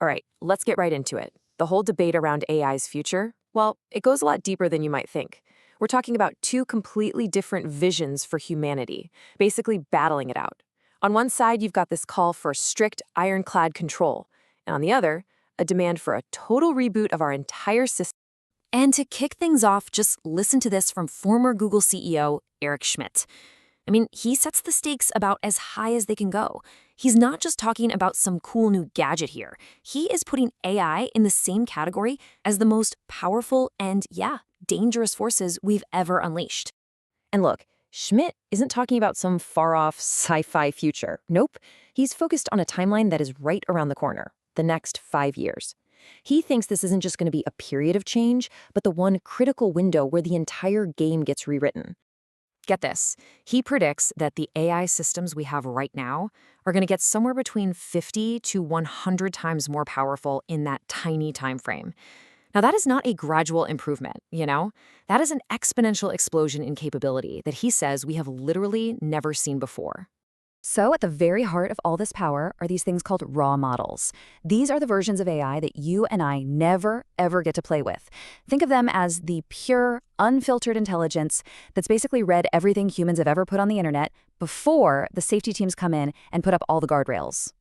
All right, let's get right into it. The whole debate around AI's future, well, it goes a lot deeper than you might think. We're talking about two completely different visions for humanity, basically battling it out. On one side, you've got this call for strict, ironclad control, and on the other, a demand for a total reboot of our entire system. And to kick things off, just listen to this from former Google CEO Eric Schmidt. I mean, he sets the stakes about as high as they can go. He's not just talking about some cool new gadget here. He is putting AI in the same category as the most powerful and, yeah, dangerous forces we've ever unleashed. And look, Schmidt isn't talking about some far-off sci-fi future. Nope, he's focused on a timeline that is right around the corner, the next 5 years. He thinks this isn't just going to be a period of change, but the one critical window where the entire game gets rewritten. Get this, he predicts that the AI systems we have right now are going to get somewhere between 50 to 100 times more powerful in that tiny time frame. Now, that is not a gradual improvement, you know? That is an exponential explosion in capability that he says we have literally never seen before. So at the very heart of all this power are these things called raw models. These are the versions of AI that you and I never, ever get to play with. Think of them as the pure, unfiltered intelligence that's basically read everything humans have ever put on the internet before the safety teams come in and put up all the guardrails.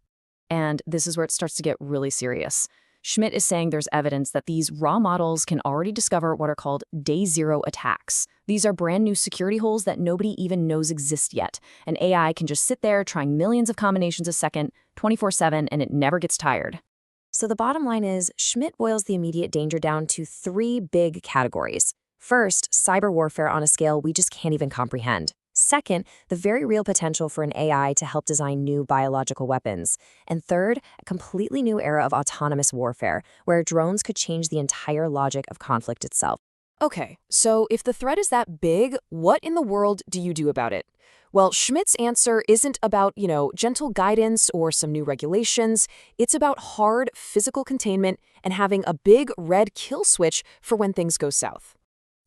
And this is where it starts to get really serious. Schmidt is saying there's evidence that these raw models can already discover what are called day zero attacks. These are brand new security holes that nobody even knows exist yet. And AI can just sit there trying millions of combinations a second, 24/7, and it never gets tired. So the bottom line is, Schmidt boils the immediate danger down to three big categories. First, cyber warfare on a scale we just can't even comprehend. Second, the very real potential for an AI to help design new biological weapons. And third, a completely new era of autonomous warfare, where drones could change the entire logic of conflict itself. Okay, so if the threat is that big, what in the world do you do about it? Well, Schmidt's answer isn't about, gentle guidance or some new regulations. It's about hard physical containment and having a big red kill switch for when things go south.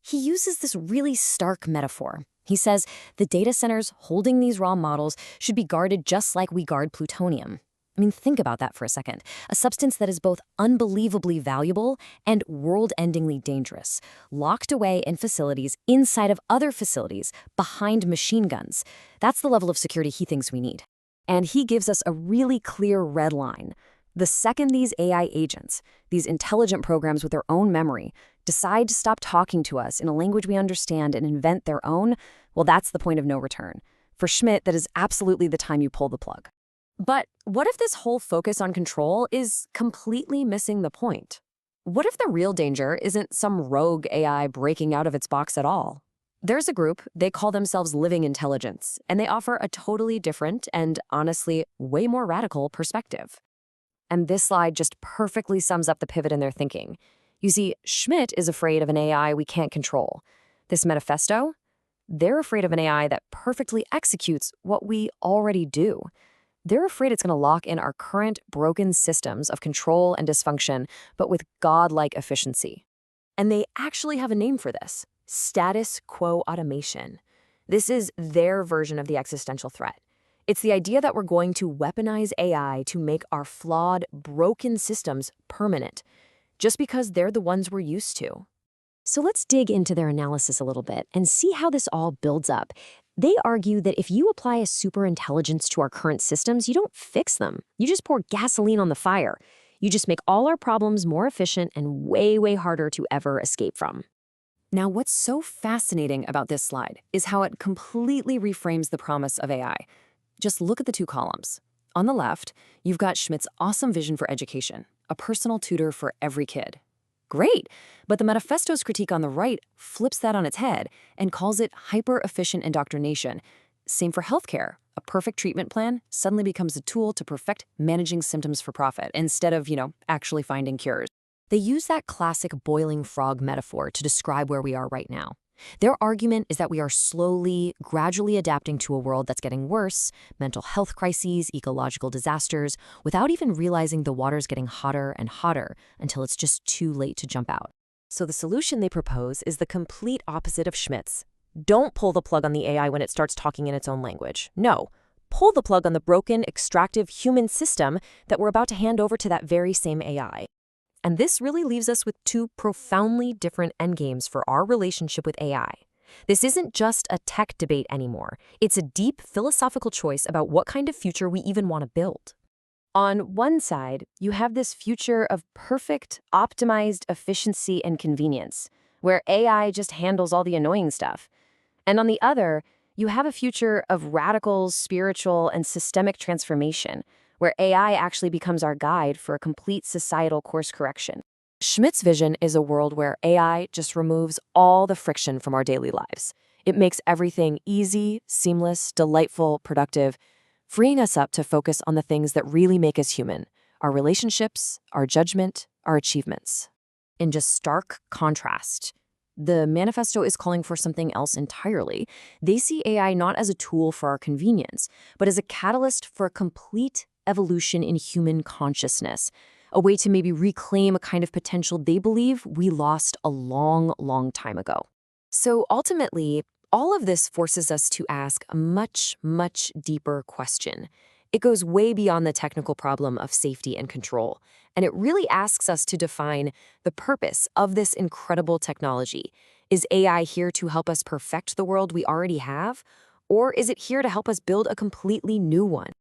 He uses this really stark metaphor. He says the data centers holding these raw models should be guarded just like we guard plutonium. I mean, think about that for a second. A substance that is both unbelievably valuable and world-endingly dangerous, locked away in facilities inside of other facilities behind machine guns. That's the level of security he thinks we need. And he gives us a really clear red line. The second these AI agents, these intelligent programs with their own memory, decide to stop talking to us in a language we understand and invent their own, well, that's the point of no return. For Schmidt, that is absolutely the time you pull the plug. But what if this whole focus on control is completely missing the point? What if the real danger isn't some rogue AI breaking out of its box at all? There's a group, they call themselves Living Intelligence, and they offer a totally different and, honestly, way more radical perspective. And this slide just perfectly sums up the pivot in their thinking. You see, Schmidt is afraid of an AI we can't control. This manifesto? They're afraid of an AI that perfectly executes what we already do. They're afraid it's going to lock in our current broken systems of control and dysfunction, but with godlike efficiency. And they actually have a name for this: status quo automation. This is their version of the existential threat. It's the idea that we're going to weaponize AI to make our flawed, broken systems permanent, just because they're the ones we're used to. So let's dig into their analysis a little bit and see how this all builds up. They argue that if you apply a superintelligence to our current systems, you don't fix them. You just pour gasoline on the fire. You just make all our problems more efficient and way, way harder to ever escape from. Now, what's so fascinating about this slide is how it completely reframes the promise of AI. Just look at the two columns. On the left, you've got Schmidt's awesome vision for education, a personal tutor for every kid. Great, but the manifesto's critique on the right flips that on its head and calls it hyper-efficient indoctrination. Same for healthcare. A perfect treatment plan suddenly becomes a tool to perfect managing symptoms for profit instead of, actually finding cures. They use that classic boiling frog metaphor to describe where we are right now. Their argument is that we are slowly, gradually adapting to a world that's getting worse, mental health crises, ecological disasters, without even realizing the water's getting hotter and hotter until it's just too late to jump out. So the solution they propose is the complete opposite of Schmidt's. Don't pull the plug on the AI when it starts talking in its own language. No, pull the plug on the broken, extractive human system that we're about to hand over to that very same AI. And this really leaves us with two profoundly different endgames for our relationship with AI. This isn't just a tech debate anymore. It's a deep philosophical choice about what kind of future we even want to build. On one side, you have this future of perfect, optimized efficiency and convenience, where AI just handles all the annoying stuff. And on the other, you have a future of radical, spiritual, and systemic transformation, where AI actually becomes our guide for a complete societal course correction. Schmidt's vision is a world where AI just removes all the friction from our daily lives. It makes everything easy, seamless, delightful, productive, freeing us up to focus on the things that really make us human: our relationships, our judgment, our achievements. In just stark contrast, the manifesto is calling for something else entirely. They see AI not as a tool for our convenience, but as a catalyst for a complete evolution in human consciousness, a way to maybe reclaim a kind of potential they believe we lost a long, long time ago. So ultimately, all of this forces us to ask a much, much deeper question. It goes way beyond the technical problem of safety and control, and it really asks us to define the purpose of this incredible technology. Is AI here to help us perfect the world we already have, or is it here to help us build a completely new one?